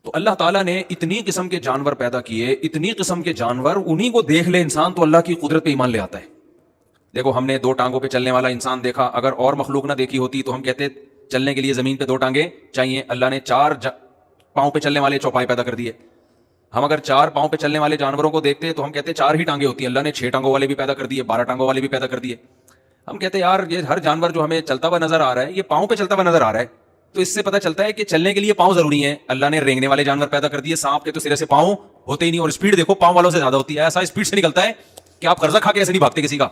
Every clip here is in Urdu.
تو اللہ تعالیٰ نے اتنی قسم کے جانور پیدا کیے، اتنی قسم کے جانور، انہی کو دیکھ لے انسان تو اللہ کی قدرت پہ ایمان لے آتا ہے. دیکھو ہم نے 2 ٹانگوں پہ چلنے والا انسان دیکھا، اگر اور مخلوق نہ دیکھی ہوتی تو ہم کہتے چلنے کے لیے زمین پہ 2 ٹانگیں چاہیے. اللہ نے 4 پاؤں پہ چلنے والے چوپائے پیدا کر دیے. ہم اگر 4 پاؤں پہ چلنے والے جانوروں کو دیکھتے تو ہم کہتے 4 ہی ٹانگیں ہوتی ہیں. اللہ نے 6 ٹانگوں والے بھی پیدا کر دیے، 12 ٹانگوں والے بھی پیدا کر دیے. ہم کہتے یار یہ ہر جانور جو ہمیں چلتا ہوا نظر آ رہا ہے یہ پاؤں پہ چلتا ہوا نظر آ رہا ہے، تو اس سے پتہ چلتا ہے کہ چلنے کے لیے پاؤں ضروری ہیں. اللہ نے رینگنے والے جانور پیدا کر دیے. سانپ کے تو سرے سے پاؤں ہوتے ہی نہیں، اور اسپیڈ دیکھو پاؤں والوں سے زیادہ ہوتی ہے. ایسا اسپیڈ سے نکلتا ہے کہ آپ قرضہ کھا کے ایسے نہیں بھاگتے کسی کا،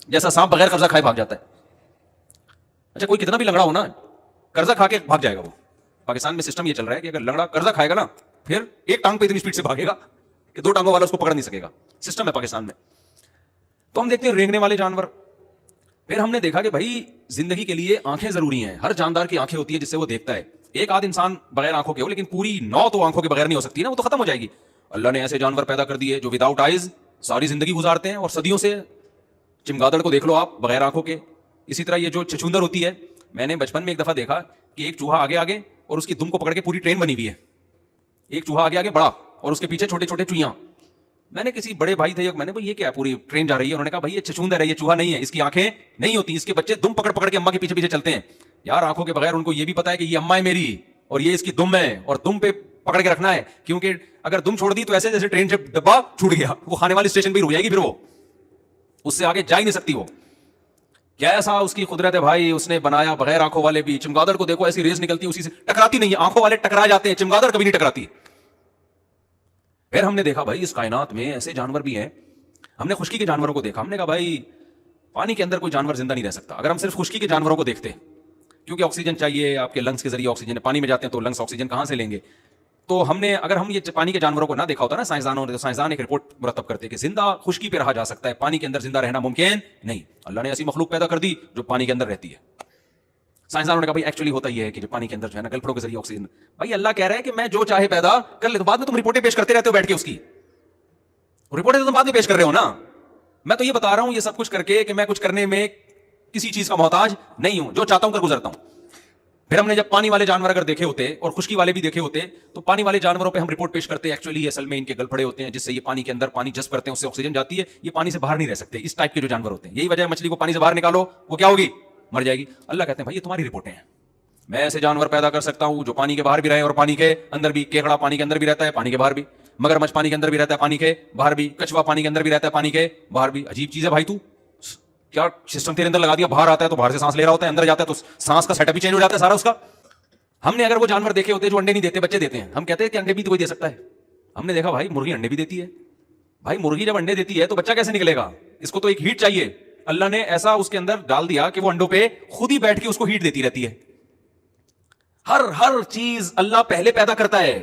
جیسا سانپ بغیر قرضہ کھائے بھاگ جاتا ہے. اچھا کوئی کتنا بھی لنگڑا ہو نا، قرضہ کھا کے بھاگ جائے گا. وہ پاکستان میں سسٹم یہ چل رہا ہے کہ اگر لنگڑا قرضہ کھائے گا نا پھر ایک ٹانگ پہ اتنی اسپیڈ سے بھاگے گا کہ 2 ٹانگوں والا اس کو پکڑ نہیں سکے گا. سسٹم ہے پاکستان میں. تو ہم دیکھتے ہیں رینگنے والے جانور. پھر ہم نے دیکھا کہ بھائی زندگی کے لیے آنکھیں ضروری ہیں. ہر جاندار کی آنکھیں ہوتی ہیں جس سے وہ دیکھتا ہے. ایک آدھ انسان بغیر آنکھوں کے ہو، لیکن پوری 9 تو آنکھوں کے بغیر نہیں ہو سکتی نا، وہ تو ختم ہو جائے گی. اللہ نے ایسے جانور پیدا کر دیے جو وداؤٹ آئیز ساری زندگی گزارتے ہیں اور صدیوں سے. چمگادڑ کو دیکھ لو آپ بغیر آنکھوں کے. اسی طرح یہ جو چچوندر ہوتی ہے، میں نے بچپن میں ایک دفعہ دیکھا کہ ایک چوہا آگے آگے اور اس کی دم کو پکڑ کے پوری ٹرین بنی ہوئی ہے. ایک چوہا آگے آگے بڑا اور اس کے پیچھے چھوٹے چھوٹے چوہیاں. میں نے کسی بڑے بھائی تھے، میں نے یہ کیا پوری ٹرین جا رہی ہے؟ انہوں نے کہا بھائی یہ چچوندر ہے، یہ چوہا نہیں ہے، اس کی آنکھیں نہیں ہوتی، اس کے بچے دم پکڑ پکڑ کے اماں کے پیچھے پیچھے چلتے ہیں. یار آنکھوں کے بغیر ان کو یہ بھی پتا ہے کہ یہ اماں ہے میری اور یہ اس کی دم ہے، اور دم پہ پکڑ کے رکھنا ہے، کیونکہ اگر دم چھوڑ دی تو ایسے جیسے ٹرین سے ڈبہ چھوٹ گیا، وہ کھانے والی اسٹیشن پہ رک جائے گی، پھر وہ اس سے آگے جا ہی نہیں سکتی. وہ کیسا اس کی قدرت ہے بھائی، اس نے بنایا بغیر آنکھوں والے بھی. چمگادڑ کو دیکھو ایسی ریز نکلتی ہے، اسی سے ٹکراتی نہیں ہے. آنکھوں والے ٹکرا جاتے ہیں، چمگادڑ کبھی نہیں ٹکراتی. پھر ہم نے دیکھا بھائی اس کائنات میں ایسے جانور بھی ہیں. ہم نے خشکی کے جانوروں کو دیکھا. ہم نے کہا بھائی پانی کے اندر کوئی جانور زندہ نہیں رہ سکتا اگر ہم صرف خشکی کے جانوروں کو دیکھتے، کیونکہ آکسیجن چاہیے، آپ کے لنگس کے ذریعے آکسیجن، پانی میں جاتے ہیں تو لنگس آکسیجن کہاں سے لیں گے؟ تو ہم نے اگر ہم یہ پانی کے جانوروں کو نہ دیکھا ہوتا نا سائنسدانوں نے، تو سائنسدان ایک رپورٹ مرتب کرتے کہ زندہ خشکی پہ رہا جا سکتا ہے، پانی کے اندر زندہ رہنا ممکن نہیں. اللہ نے ایسی مخلوق پیدا کر دی جو پانی کے اندر رہتی ہے. سائنسدانوں نے کہا بھائی ایکچولی ہوتا یہ ہے کہ جو پانی کے اندر جو ہے نا گلفڑوں کے ذریعے آکسیجن. بھائی اللہ کہہ رہا ہے کہ میں جو چاہے پیدا کر لے، تو بعد میں تم رپورٹیں پیش کرتے رہتے ہو بیٹھ کے. اس کی رپورٹیں تو تم بعد میں پیش کر رہے ہو نا. میں تو یہ بتا رہا ہوں یہ سب کچھ کر کے کہ میں کچھ کرنے میں کسی چیز کا محتاج نہیں ہوں، جو چاہتا ہوں کر گزرتا ہوں. پھر ہم نے جب پانی والے جانور اگر دیکھے ہوتے اور خشکی والے بھی دیکھے ہوتے، تو پانی والے جانوروں پہ ہم رپورٹ پیش کرتے ایکچولی اصل میں ان کے گلفڑے ہوتے ہیں جس سے یہ پانی کے اندر پانی جذب کرتے ہیں، اس سے آکسیجن جاتی ہے، یہ پانی سے باہر نہیں رہ سکتے. اس ٹائپ کے جو جانور ہوتے ہیں، یہی وجہ ہے مچھلی کو پانی سے باہر نکالو وہ کیا ہوگی؟ مر جائے گی. اللہ کہتے ہیں بھائی یہ تمہاری رپورٹیں ہیں. میں ایسے جانور پیدا کر سکتا ہوں جو پانی کے باہر بھی رہے اور پانی کے اندر بھی. کیکڑا پانی کے اندر بھی رہتا ہے، پانی کے باہر بھی. مگرمچھ پانی کے اندر بھی رہتا ہے، پانی کے باہر بھی. کچھوا پانی کے اندر بھی رہتا ہے، پانی کے باہر بھی. عجیب چیز ہے بھائی، تو کیا سسٹم تیرے اندر لگا دیا؟ باہر آتا ہے تو باہر سے سانس لے رہا ہوتا ہے، اندر جاتا ہے تو سانس کا سیٹ اپ ہی چینج ہو جاتا ہے سارا اس کا. ہم نے اگر وہ جانور دیکھے ہوتے جو انڈے نہیں دیتے، بچے دیتے ہیں، ہم کہتے ہیں کہ انڈے بھی تو کوئی دے سکتا ہے. ہم نے دیکھا بھائی مرغی انڈے بھی دیتی ہے. بھائی مرغی جب انڈے دیتی ہے تو بچہ کیسے نکلے گا؟ اس کو تو ایک ہیٹ چاہیے. اللہ نے ایسا اس کے اندر ڈال دیا کہ وہ انڈوں پہ خود ہی بیٹھ کے اس کو ہیٹ دیتی رہتی ہے. ہر چیز اللہ پہلے پیدا کرتا ہے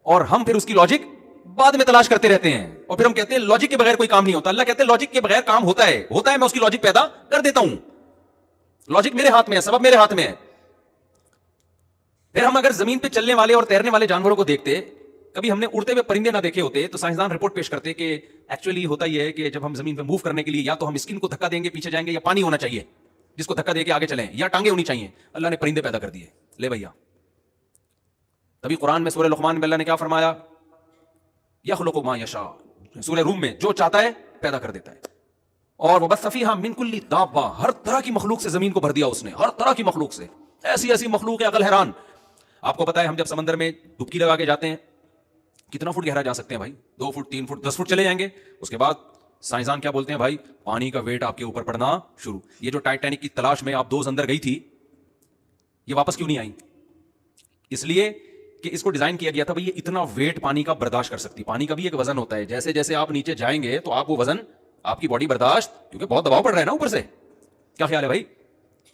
اور ہم پھر اس کی لاجک بعد میں تلاش کرتے رہتے ہیں، اور پھر ہم کہتے ہیں لاجک کے بغیر کوئی کام نہیں ہوتا. اللہ کہتے ہیں لاجک کے بغیر کام ہوتا ہے، میں اس کی لاجک پیدا کر دیتا ہوں. لاجک میرے ہاتھ میں ہے، سبب میرے ہاتھ میں ہے. پھر ہم اگر زمین پہ چلنے والے اور تیرنے والے جانوروں کو دیکھتے، کبھی ہم نے اڑتے ہوئے پرندے نہ دیکھے ہوتے، تو سائنسدان رپورٹ پیش کرتے کہ ایکچولی ہوتا یہ ہے کہ جب ہم زمین پہ موو کرنے کے لیے یا تو ہم اسکن کو دھکا دیں گے پیچھے جائیں گے، یا پانی ہونا چاہیے جس کو دھکا دے کے آگے چلیں، یا ٹانگیں ہونی چاہیے. اللہ نے پرندے پیدا کر دیے. لے بھیا تبھی قرآن میں سورہ لقمان میں اللہ نے کیا فرمایا؟ یخلق ما یشاء. سورہ روم میں جو چاہتا ہے پیدا کر دیتا ہے. اور وبث فیہا من کل دابہ، ہر طرح کی مخلوق سے زمین کو بھر دیا اس نے، ہر طرح کی مخلوق سے. ایسی مخلوق ہے عقل حیران. آپ کو پتا ہے ہم جب سمندر میں ڈبکی لگا کے جاتے ہیں کتنا فٹ گہرا جا سکتے ہیں بھائی؟ 2 فٹ 3 فٹ 10 فٹ چلے جائیں گے. اس کے بعد سائنسدان کیا بولتے ہیں بھائی؟ پانی کا ویٹ آپ کے اوپر پڑنا شروع. یہ جو ٹائٹینک کی تلاش میں آپ دوز اندر گئی تھی، یہ واپس کیوں نہیں آئی؟ اس لیے کہ اس کو ڈیزائن کیا گیا تھا بھائی یہ اتنا ویٹ پانی کا برداشت کر سکتی. پانی کا بھی ایک وزن ہوتا ہے، جیسے جیسے آپ نیچے جائیں گے تو آپ وہ وزن آپ کی باڈی برداشت، کیونکہ بہت دباؤ پڑ رہا ہے نا اوپر سے. کیا خیال ہے بھائی؟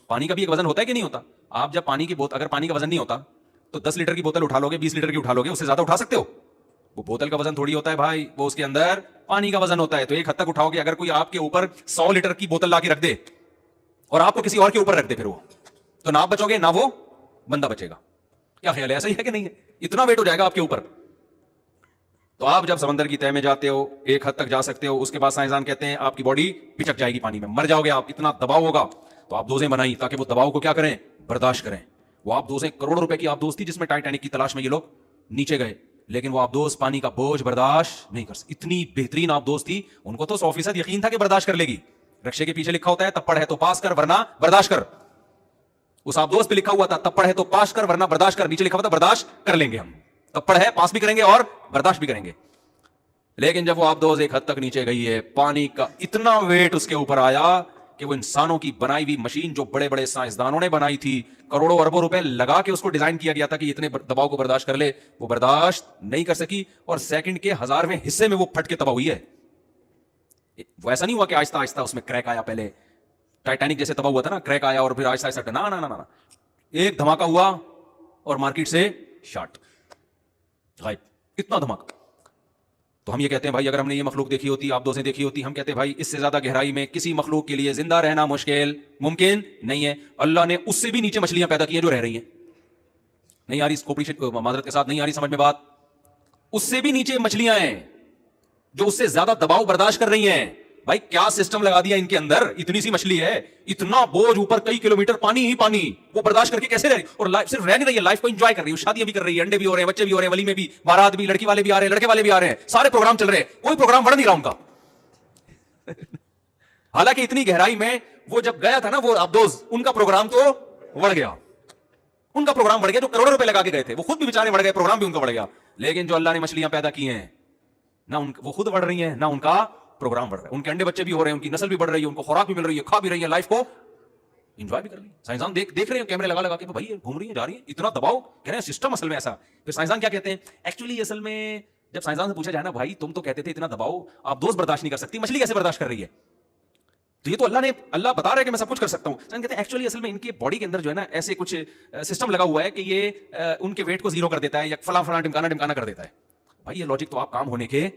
پانی کا بھی ایک وزن ہوتا ہے کہ نہیں ہوتا؟ آپ جب پانی کی بوتل، اگر پانی کا وزن نہیں ہوتا تو 10 لیٹر کی بوتل اٹھا لو گے، 20 لیٹر کی اٹھا لو گے، اس سے زیادہ اٹھا سکتے ہو؟ وہ بوتل کا وزن تھوڑی ہوتا ہے بھائی، وہ اس کے اندر پانی کا وزن ہوتا ہے. تو ایک حد تک اٹھاؤ گے. اگر کوئی آپ کے اوپر 100 لیٹر کی بوتل لا کے رکھ دے اور آپ کو کسی اور کے اوپر رکھ دے، پھر وہ تو نہ آپ بچو گے نہ وہ بندہ بچے گا. کیا خیال ہے؟ ایسا ہی ہے کہ نہیں ہے؟ اتنا ویٹ ہو جائے گا آپ کے اوپر. تو آپ جب سمندر کی تہہ میں جاتے ہو ایک حد تک جا سکتے ہو، اس کے بعد سائنسدان کہتے ہیں آپ کی باڈی پچک جائے گی پانی میں، مر جاؤ گے آپ، اتنا دباؤ ہوگا. تو آپ دوزیں بنائی تاکہ وہ دباؤ کو کیا کریں؟ برداشت کریں. وہ آپ دوزیں کروڑوں روپے کی آپ دوست تھی جس میں ٹائٹینک کی تلاش میں یہ لوگ نیچے گئے, لیکن وہ آبدوز پانی کا بوجھ برداشت نہیں کر سکتی. اتنی بہترین آبدوز تھی, ان کو تو 100% یقین تھا کہ برداشت کر لے گی. رکشے کے پیچھے لکھا ہوتا ہے تپڑ ہے تو پاس کر ورنہ برداشت کر. اس آبدوز پہ لکھا ہوا تھا تپڑ ہے تو پاس کر ورنہ برداشت کر, نیچے لکھا ہوا تھا برداشت کر لیں گے ہم. تپڑ ہے, پاس بھی کریں گے اور برداشت بھی کریں گے. لیکن جب وہ آبدوز ایک حد تک نیچے گئی ہے, پانی کا اتنا ویٹ اس کے اوپر آیا کہ وہ انسانوں کی بنائی ہوئی مشین جو بڑے بڑے سائنسدانوں نے بنائی تھی, کروڑوں اربوں روپے لگا کے اس کو ڈیزائن کیا گیا تھا کہ اتنے دباؤ کو برداشت کر لے, وہ برداشت نہیں کر سکی اور سیکنڈ کے 1000ویں حصے میں وہ پھٹ کے تباہ ہوئی ہے. وہ ایسا نہیں ہوا کہ آہستہ آہستہ اس میں کریک آیا, پہلے ٹائٹینک جیسے تباہ ہوا تھا نا, کریک آیا اور پھر آہستہ آہستہ, نا نا نا نا, ایک دھماکہ ہوا اور مارکیٹ سے شارٹ غائب. اتنا دھماکہ. تو ہم یہ کہتے ہیں بھائی اگر ہم نے یہ مخلوق دیکھی ہوتی, آپ دوستیں دیکھی ہوتی, ہم کہتے ہیں بھائی اس سے زیادہ گہرائی میں کسی مخلوق کے لیے زندہ رہنا ممکن نہیں ہے. اللہ نے اس سے بھی نیچے مچھلیاں پیدا کی ہیں جو رہ رہی ہیں. نہیں آ رہی کوپریشن معذرت کے ساتھ, نہیں آ رہی سمجھ میں بات. اس سے بھی نیچے مچھلیاں ہیں جو اس سے زیادہ دباؤ برداشت کر رہی ہیں. بھائی کیا سسٹم لگا دیا ان کے اندر, اتنی سی مچھلی ہے, اتنا بوجھ اوپر, کئی کلومیٹر پانی ہی پانی, وہ برداشت کر کے کیسے رہ رہی, اور صرف رہ نہیں رہی ہے, لائف کو انجوائے کر رہی ہے, شادیاں بھی کر رہی ہے, انڈے بھی ہو رہے ہیں, بچے بھی ہو رہے ہیں, ولی میں بھی, بارات بھی, لڑکی والے بھی آ رہے ہیں, لڑکے والے بھی آ رہے ہیں, سارے پروگرام چل رہے ہیں, کوئی پروگرام بڑھ نہیں رہا ان کا. حالانکہ اتنی گہرائی میں وہ جب گیا تھا نا وہ آبدوز, ان کا پروگرام تو بڑھ گیا, ان کا پروگرام بڑھ گیا, جو کروڑوں روپے لگا کے گئے تھے وہ خود بھی بیچارے بڑھ گئے, پروگرام بھی ان کا بڑھ گیا. لیکن جو اللہ نے مچھلیاں پیدا کی ہیں, نہ وہ خود بڑھ رہی ہیں, نہ ان کا پروگرام بڑھ رہا ہے, ان کے انڈے بچے بھی ہو رہے ہیں, ان کی نسل بھی بڑھ رہی ہے, ان کو خوراک بھی مل رہی ہے, کھا بھی رہی ہے, لائف کو انجوائے بھی کر رہی ہے. سائنسدان دیکھ رہے ہیں کیمرے لگا کہ بھائی گھوم رہی ہیں, جا رہی ہیں, اتنا دباؤ, کہہ رہے ہیں سسٹم اصل میں ایسا. پھر سائنسدان کیا کہتے ہیں, ایکچولی اصل میں جب سائنسدان سے پوچھا جائے نا بھائی تم تو کہتے تھے اتنا دباؤ آپ دوست برداشت نہیں کر سکتی, مچھلی کیسے برداشت کر رہی ہے, تو یہ تو اللہ بتا رہا ہے کہ میں سب کچھ کر سکتا ہوں. کہتے ہیں ایکچولی اصل میں ان کے باڈی کے اندر جو ہے نا ایسے کچھ سسٹم لگا ہوا ہے کہ یہ ان کے ویٹ کو زیرو کر دیتا ہے, یا فلاں ڈمکانا کر دیتا ہے. بھائی یہ لاجک تو آپ کام ہونے کے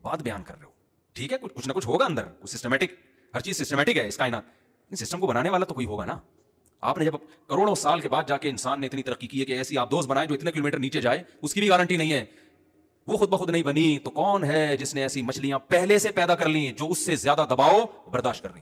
بعد بیان کر رہے ہو, ٹھیک ہے, کچھ نہ کچھ ہوگا اندر, کچھ سسٹمیٹک, ہر چیز سسٹمیٹک ہے اس کائنات. سسٹم کو بنانے والا تو کوئی ہوگا نا. آپ نے جب کروڑوں سال کے بعد جا کے انسان نے اتنی ترقی کی ہے کہ ایسی آپ دوست بنائے جو اتنے کلومیٹر نیچے جائے, اس کی بھی گارنٹی نہیں ہے, وہ خود بخود نہیں بنی. تو کون ہے جس نے ایسی مچھلیاں پہلے سے پیدا کر لی جو اس سے زیادہ دباؤ برداشت کر رہی.